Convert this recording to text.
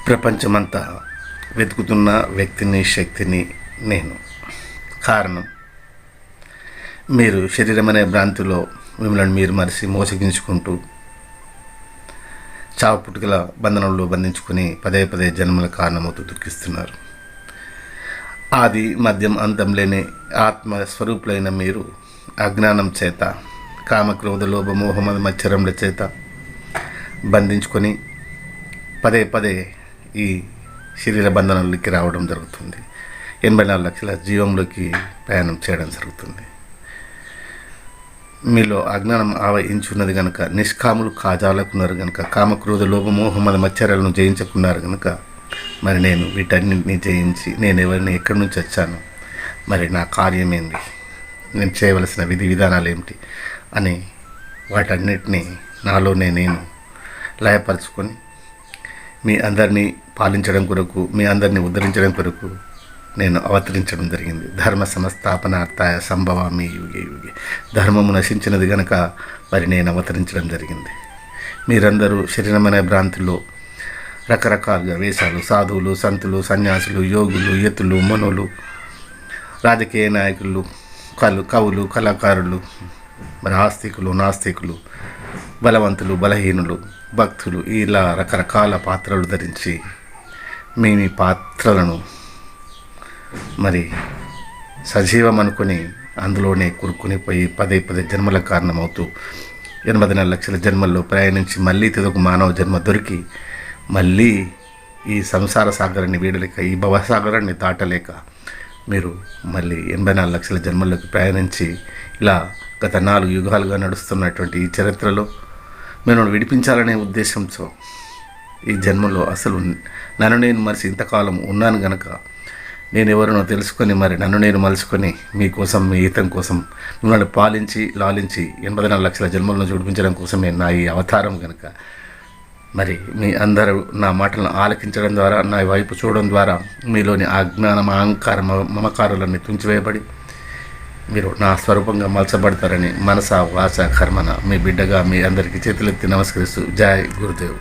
ప్రపంచమంతా వెతుకుతున్న వ్యక్తిని, శక్తిని నేను. కారణం, మీరు శరీరం అనే భ్రాంతిలో మిమ్మల్ని మీరు మరిచి మోసగించుకుంటూ చావు పుట్టుకల బంధనంలో బంధించుకొని పదే పదే జన్మల కారణమవుతూ దుఃఖిస్తున్నారు. ఆది మధ్యం అంతం లేని ఆత్మస్వరూపులైన మీరు అజ్ఞానం చేత, కామక్రోధ లోభ మోహమద మచ్చరముల చేత బంధించుకొని పదే పదే ఈ శరీర బంధనంలోకి రావడం జరుగుతుంది. 84 లక్షల జీవంలోకి ప్రయాణం చేయడం జరుగుతుంది. మీలో అజ్ఞానం ఆవహించున్నది కనుక, నిష్కాములు కాజాలకున్నారు కనుక, కామక్రోధ లోభ మోహమద మచ్చరాలను జయించుకున్నారు కనుక, మరి నేను వీటన్నింటినీ జయించి నేను ఎవరిని ఎక్కడి నుంచి వచ్చాను, మరి నా కార్యం ఏంది, నేను చేయవలసిన విధి విధానాలు ఏమిటి అని వాటన్నిటినీ నాలోనే నేను లయపరుచుకొని మీ అందరినీ పాలించడం కొరకు, మీ అందరినీ ఉద్ధరించడం కొరకు నేను అవతరించడం జరిగింది. ధర్మ సంస్థాపనార్థాయ సంభవామి యుగే యుగే. ధర్మము నశించినది కనుక మరి నేను అవతరించడం జరిగింది. మీరందరూ శరీరమైన భ్రాంతిలో రకరకాలుగా వేషాలు, సాధువులు, సంతులు, సన్యాసులు, యోగులు, యతులు, మనులు, రాజకీయ నాయకులు, కవులు, కళాకారులు, మరి ఆస్తికులు, నాస్తికులు, బలవంతులు, బలహీనులు, భక్తులు, ఇలా రకరకాల పాత్రలు ధరించి మీ పాత్రలను మరి సజీవం అనుకొని అందులోనే కూరుకుని పోయి పదే పదే జన్మల కారణమవుతూ 84 లక్షల జన్మల్లో ప్రయాణించి మళ్ళీ తిదొక మానవ జన్మ దొరికి మళ్ళీ ఈ సంసార సాగరాన్ని వీడలేక, ఈ భవసాగరాన్ని దాటలేక మీరు మళ్ళీ 84 లక్షల జన్మల్లోకి ప్రయాణించి ఇలా గత 4 యుగాలుగా నడుస్తున్నటువంటి ఈ చరిత్రలో మేము విడిపించాలనే ఉద్దేశంతో ఈ జన్మలో అసలు నన్ను నేను మరిచి ఇంతకాలం ఉన్నాను గనక నేను ఎవరినో తెలుసుకొని మరి నన్ను నేను మలుచుకొని మీకోసం, మీ హితం కోసం మిమ్మల్ని పాలించి లాలించి 84 లక్షల జన్మలను చూపించడం కోసమే నా ఈ అవతారం కనుక మరి మీ అందరూ నా మాటలను ఆలకించడం ద్వారా, నా వైపు చూడడం ద్వారా మీలోని అజ్ఞానం, అహంకారం, మమకారాలన్నీ తుంచివేయబడి మీరు నా స్వరూపంగా మలచబడతారని మనస వాచ కర్మన మీ బిడ్డగా మీ అందరికీ చేతులెత్తి నమస్కరిస్తూ జై గురుదేవ్.